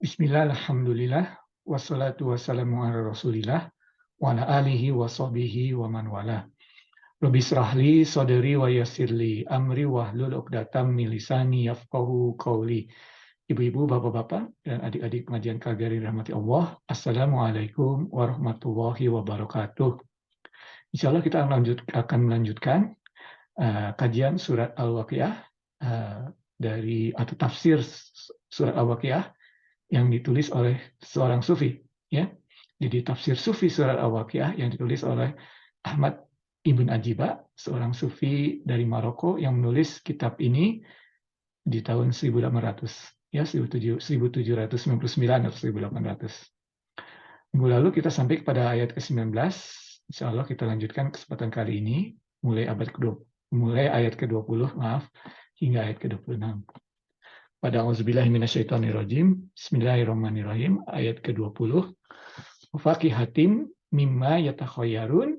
Bismillah, alhamdulillah, wassalatu wassalamu ala rasulillah, wa ala alihi wa sahbihi wa man wala. Rabbi srahli sadri wa yassirli amri wahlul uqdatam min lisani yafqahu qawli. Ibu-ibu, bapak-bapak, dan adik-adik pengajian KGRI rahmati Allah, Assalamualaikum warahmatullahi wabarakatuh. Insya Allah kita akan melanjutkan kajian surat Al-Waqiah atau tafsir surat Al-Waqiah yang ditulis oleh seorang sufi, ya. Jadi tafsir sufi surat Al-Waqiah yang ditulis oleh Ahmad Ibn Ajiba, seorang sufi dari Maroko yang menulis kitab ini di tahun 1800, ya, 1799 atau 1800. Minggu lalu kita sampai kepada ayat ke-19. Insya Allah kita lanjutkan kesempatan kali ini mulai ayat ke-20, hingga ayat ke-26. Pada auzubillahiminasyaitonirrajim. Bismillahirrahmanirrahim. Ayat ke-20. Fakihatim mimma yatakhayyarun.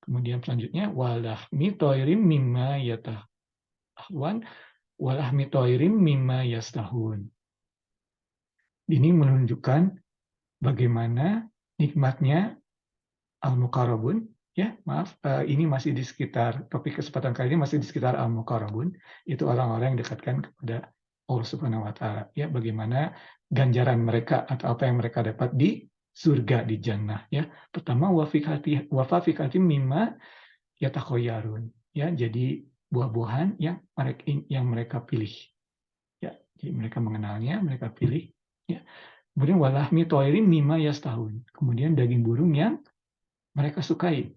Kemudian selanjutnya walahmi toirim mimma yatahwan walahmi toirim mimma yastahun. Ini menunjukkan bagaimana nikmatnya al-muqarrabun. Ya, maaf, ini masih di sekitar topik kesempatan kali ini masih di sekitar al-muqarrabun. Itu orang-orang yang dikatakan kepada Allah Subhanahu wa taala, ya, bagaimana ganjaran mereka atau apa yang mereka dapat di surga, di jannah, ya. Pertama wafafiqatim mimma yatakhayyarun, ya, jadi buah-buahan yang mereka pilih, ya. Jadi mereka mengenalnya, mereka pilih, ya. Kemudian walahmi toirin mimma yastahun, kemudian daging burung yang mereka sukai,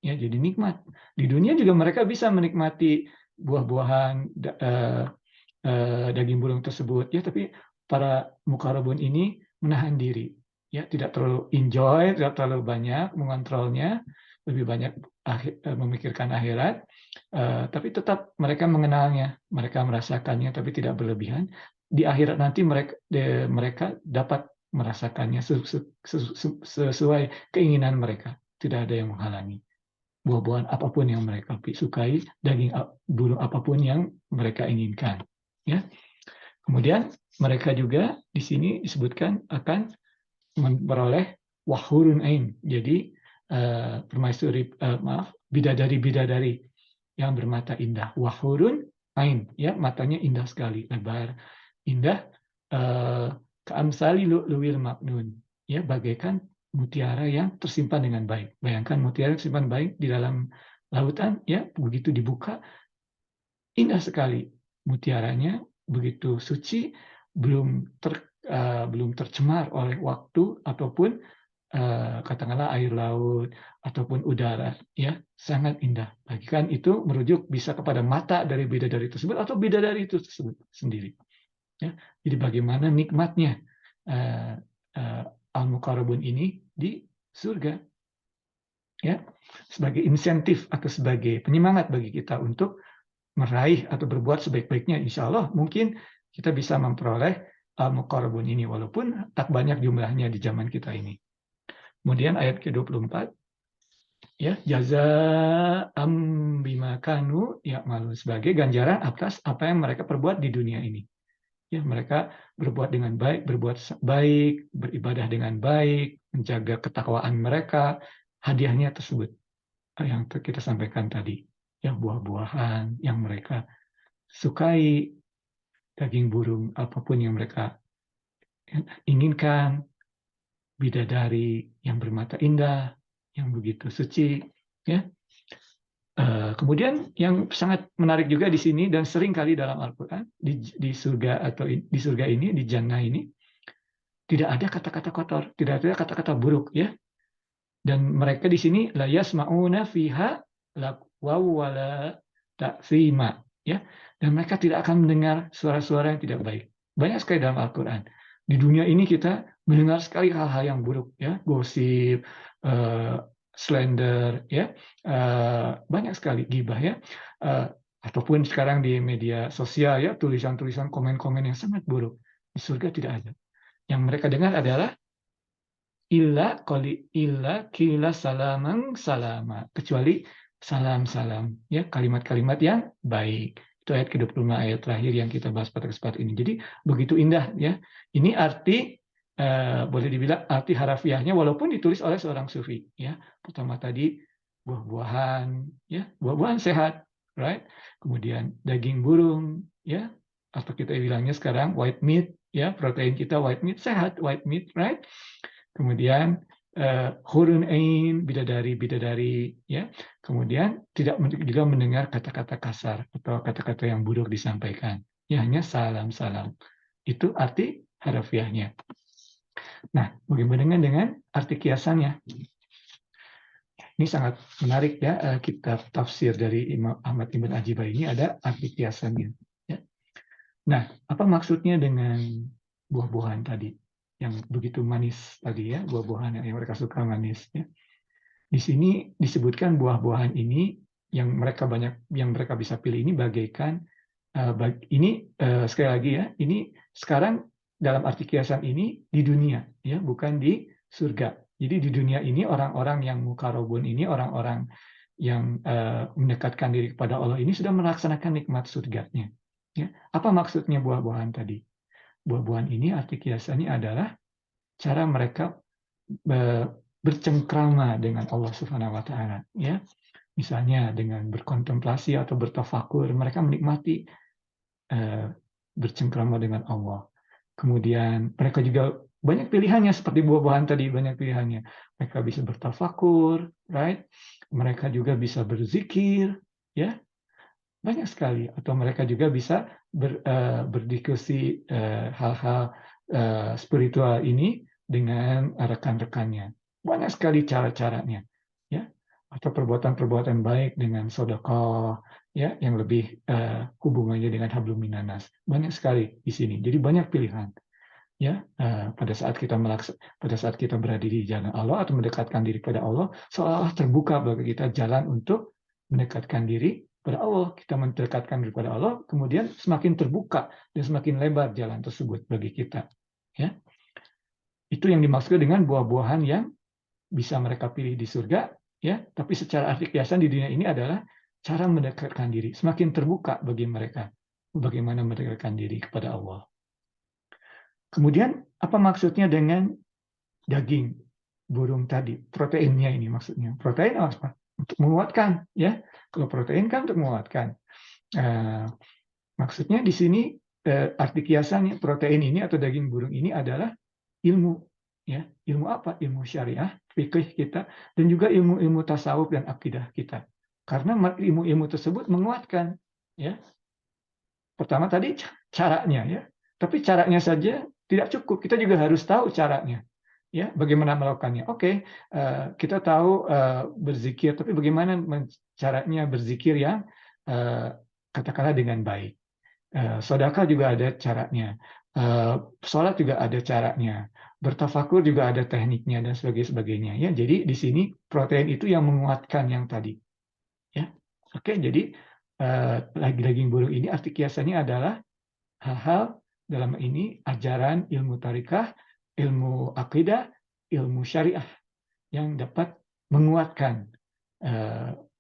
ya, jadi nikmat. Di dunia juga mereka bisa menikmati buah-buahan daging burung tersebut, ya, tapi para muqarrabun ini menahan diri, ya, tidak terlalu enjoy, tidak terlalu banyak mengontrolnya, lebih banyak memikirkan akhirat, tapi tetap mereka mengenalnya, mereka merasakannya, tapi tidak berlebihan. Di akhirat nanti mereka dapat merasakannya sesuai keinginan mereka, tidak ada yang menghalangi. Buah-buahan apapun yang mereka sukai, daging burung apapun yang mereka inginkan. Ya. Kemudian mereka juga di sini disebutkan akan memperoleh wahurun ain. Jadi permaisuri, bidadari-bidadari yang bermata indah. Wahurun ain, ya, matanya indah sekali, lebar, indah, keamsali lu'lu'il maknun, ya, bagaikan mutiara yang tersimpan dengan baik. Bayangkan mutiara tersimpan baik di dalam lautan, ya, begitu dibuka indah sekali. Mutiaranya begitu suci, belum tercemar oleh waktu ataupun katakanlah air laut ataupun udara, ya, sangat indah. Bagikan itu merujuk bisa kepada mata dari bidadari tersebut atau bidadari itu tersebut sendiri. Ya, jadi bagaimana nikmatnya al-muqarrabun ini di surga, ya, sebagai insentif atau sebagai penyemangat bagi kita untuk meraih atau berbuat sebaik-baiknya. Insya Allah mungkin kita bisa memperoleh al-muqarrabun ini walaupun tak banyak jumlahnya di zaman kita ini. Kemudian ayat ke-24, ya, jazaa'am bima kanu ya'malun, sebagai ganjaran atas apa yang mereka perbuat di dunia ini. Ya, mereka berbuat dengan baik, berbuat baik, beribadah dengan baik, menjaga ketakwaan mereka, hadiahnya tersebut yang kita sampaikan tadi. Ya, buah-buahan yang mereka sukai, daging burung apapun yang mereka inginkan, bidadari yang bermata indah, yang begitu suci, ya. Kemudian yang sangat menarik juga di sini dan sering kali dalam Al-Quran, di surga atau di surga ini, di jannah ini, tidak ada kata-kata kotor, tidak ada kata-kata buruk, ya. Dan mereka di sini la yasma'una fiha lagwaw wala ta'thima, ya. Dan mereka tidak akan mendengar suara-suara yang tidak baik. Banyak sekali dalam Al-Quran. Di dunia ini kita mendengar sekali hal-hal yang buruk, ya, gosip, slander, ya, banyak sekali gibah, ya, ataupun sekarang di media sosial, ya, tulisan-tulisan, komen-komen yang sangat buruk. Di surga tidak ada. Yang mereka dengar adalah illa kila salamang salama, kecuali salam-salam, ya, kalimat-kalimat yang baik. Itu ayat ke-25, ayat terakhir yang kita bahas pada kesempatan ini. Jadi begitu indah ya. Ini arti boleh dibilang arti harafiahnya walaupun ditulis oleh seorang sufi ya. Pertama tadi buah-buahan ya, buah-buahan sehat, right? Kemudian daging burung ya, atau kita bilangnya sekarang white meat ya, protein kita white meat, sehat white meat, right? Kemudian hurun ain, bidadari ya. Kemudian tidak juga mendengar kata-kata kasar atau kata-kata yang buruk disampaikan. Ya, hanya salam-salam. Itu arti harafiahnya. Nah, bagaimana dengan arti kiasannya? Ini sangat menarik ya, kitab tafsir dari Imam Ahmad Ibn Ajibah ini ada arti kiasannya. Ya. Nah, apa maksudnya dengan buah-buahan tadi? Yang begitu manis tadi ya, buah-buahan yang mereka suka manis. Ya. Di sini disebutkan buah-buahan ini yang mereka bisa pilih ini bagaikan sekali lagi ya, ini sekarang dalam arti kiasan ini di dunia ya, bukan di surga. Jadi di dunia ini orang-orang yang mukarrabun ini, orang-orang yang mendekatkan diri kepada Allah ini sudah melaksanakan nikmat surganya. Ya. Apa maksudnya buah-buahan tadi? Buah-buahan ini arti kiasannya adalah cara mereka bercengkrama dengan Allah Subhanahu wa taala ya. Misalnya dengan berkontemplasi atau bertafakur, mereka menikmati bercengkrama dengan Allah. Kemudian mereka juga banyak pilihannya seperti buah-buahan tadi, banyak pilihannya. Mereka bisa bertafakur, right? Mereka juga bisa berzikir, ya. Banyak sekali. Atau mereka juga bisa berdiskusi hal-hal spiritual ini dengan rekan-rekannya. Banyak sekali cara-caranya, ya. Atau perbuatan-perbuatan baik dengan sedekah, ya, yang lebih hubungannya dengan hablum minanas. Banyak sekali di sini. Jadi banyak pilihan. Ya, pada saat kita berada di jalan Allah atau mendekatkan diri pada Allah, seolah-olah terbuka bagi kita jalan untuk mendekatkan diri pada Allah. Kita mendekatkan diri pada Allah, kemudian semakin terbuka dan semakin lebar jalan tersebut bagi kita. Ya, itu yang dimaksud dengan buah-buahan yang bisa mereka pilih di surga. Ya, tapi secara arti kiasan di dunia ini adalah cara mendekatkan diri, semakin terbuka bagi mereka, bagaimana mendekatkan diri kepada Allah. Kemudian apa maksudnya dengan daging burung tadi? Proteinnya ini maksudnya. Protein apa? Untuk menguatkan, ya. Kalau protein kan untuk menguatkan. Maksudnya di sini arti kiasannya protein ini atau daging burung ini adalah ilmu, ya. Ilmu apa? Ilmu syariah, fikih kita, dan juga ilmu-ilmu tasawuf dan akidah kita. Karena ilmu-ilmu tersebut menguatkan, ya. Pertama tadi caranya, ya. Tapi caranya saja tidak cukup, kita juga harus tahu caranya, ya, bagaimana melakukannya. Oke, kita tahu berzikir, tapi bagaimana caranya berzikir yang katakanlah dengan baik. Sedekah juga ada caranya, sholat juga ada caranya, bertafakur juga ada tekniknya dan sebagainya. Ya, jadi di sini protein itu yang menguatkan yang tadi. Ya, oke, jadi daging burung ini arti kiasannya adalah hal-hal dalam ini ajaran ilmu tarikah, ilmu akidah, ilmu syariah yang dapat menguatkan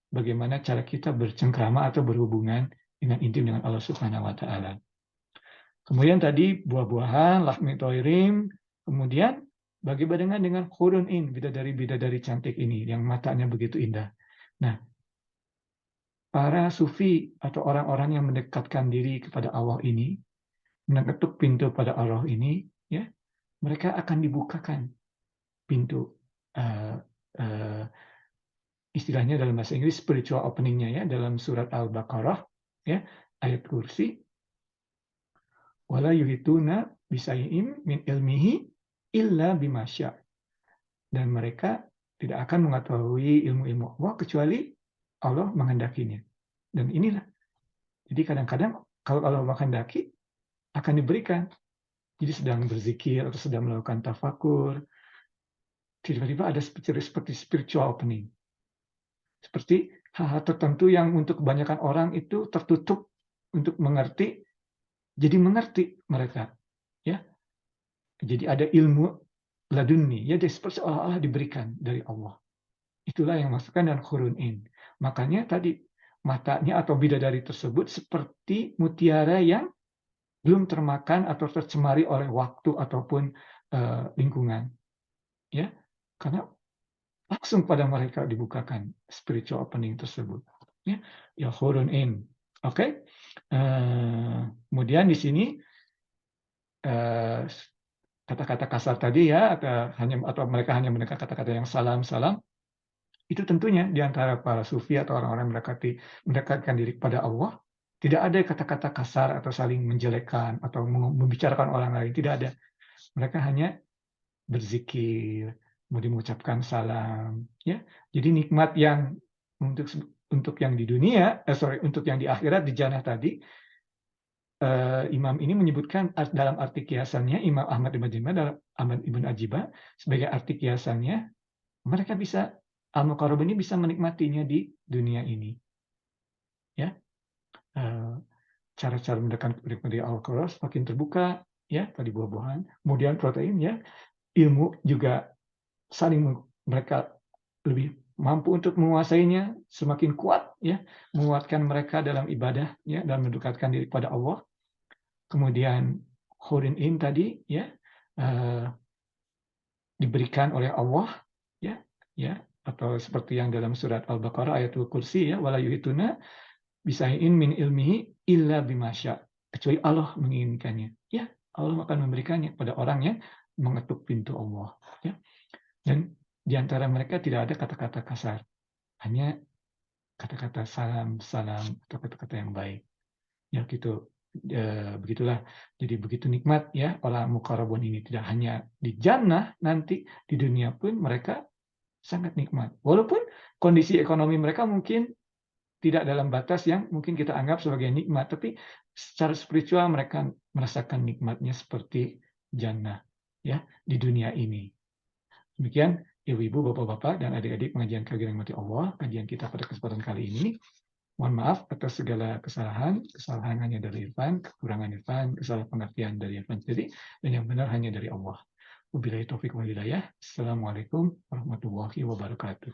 bagaimana cara kita bercengkrama atau berhubungan dengan intim dengan Allah Subhanahu wa taala. Kemudian tadi buah-buahan, lahmi toirim, kemudian bagaimana dengan hurun in, bidadari-bidadari cantik ini yang matanya begitu indah. Nah, para sufi atau orang-orang yang mendekatkan diri kepada Allah ini, mengetuk pintu pada Allah ini, ya, mereka akan dibukakan pintu, istilahnya dalam bahasa Inggris spiritual openingnya ya, dalam surat Al-Baqarah, ya, ayat kursi, wala yuhituna bisayyin min ilmihi illa bimasya, dan mereka tidak akan mengetahui ilmu-ilmu Allah kecuali Allah menghendakinya. Dan inilah, jadi kadang-kadang kalau Allah menghendaki akan diberikan. Jadi sedang berzikir atau sedang melakukan tafakur, tiba-tiba ada seperti spiritual opening. Seperti hal-hal tertentu yang untuk kebanyakan orang itu tertutup untuk mengerti, jadi mengerti mereka. Ya, jadi ada ilmu laduni, ya, jadi seperti seolah-olah diberikan dari Allah. Itulah yang masukkan dan khurun in. Makanya tadi matanya atau bidadari tersebut seperti mutiara yang belum termakan atau tercemari oleh waktu ataupun lingkungan, ya, karena langsung pada mereka dibukakan spiritual opening tersebut, ya, ya hurun in, oke. Kemudian di sini kata-kata kasar tadi ya, atau mereka hanya mendengar kata-kata yang salam, itu tentunya di antara para sufi atau orang-orang mendekatkan diri kepada Allah, tidak ada kata-kata kasar atau saling menjelekkan atau membicarakan orang lain, tidak ada. Mereka hanya berzikir, kemudian mengucapkan salam, ya. Jadi nikmat yang untuk yang di dunia, untuk yang di akhirat di jannah tadi, Imam ini menyebutkan dalam arti kiasannya, Imam Ahmad Ibn Ajibah dalam Ahmad Ibn Ajibah sebagai arti kiasannya, mereka bisa al-muqarrab ini bisa menikmatinya di dunia ini, ya. Cara-cara menikmati al-Quran semakin terbuka, ya, tadi buah-buahan, kemudian protein, ya, ilmu juga mereka lebih mampu untuk menguasainya, semakin kuat, ya, menguatkan mereka dalam ibadah, ya, dan mendekatkan diri kepada Allah. Kemudian hurin in tadi, ya, diberikan oleh Allah, ya, atau seperti yang dalam surat Al-Baqarah ayatul kursi, ya, wala yuhituna bisai'in min ilmihi illa bimasya, kecuali Allah menginginkannya, ya, Allah akan memberikannya pada orang yang mengetuk pintu Allah, ya. Dan di antara mereka tidak ada kata-kata kasar, hanya kata-kata salam atau kata-kata yang baik, ya, gitu. Begitulah, jadi begitu nikmat, ya, orang muqarrabun ini, tidak hanya di jannah nanti, di dunia pun mereka sangat nikmat, walaupun kondisi ekonomi mereka mungkin tidak dalam batas yang mungkin kita anggap sebagai nikmat, tapi secara spiritual mereka merasakan nikmatnya seperti jannah, ya, di dunia ini. Demikian ibu-ibu, bapak-bapak, dan adik-adik pengajian kajian mati Allah, kajian kita pada kesempatan kali ini. Mohon maaf atas segala kesalahan hanya dari Irfan, kekurangan Irfan, kesalahan pengertian dari Irfan sendiri, dan yang benar hanya dari Allah. Wabillahi taufiq wal hidayah. Assalamualaikum warahmatullahi wabarakatuh.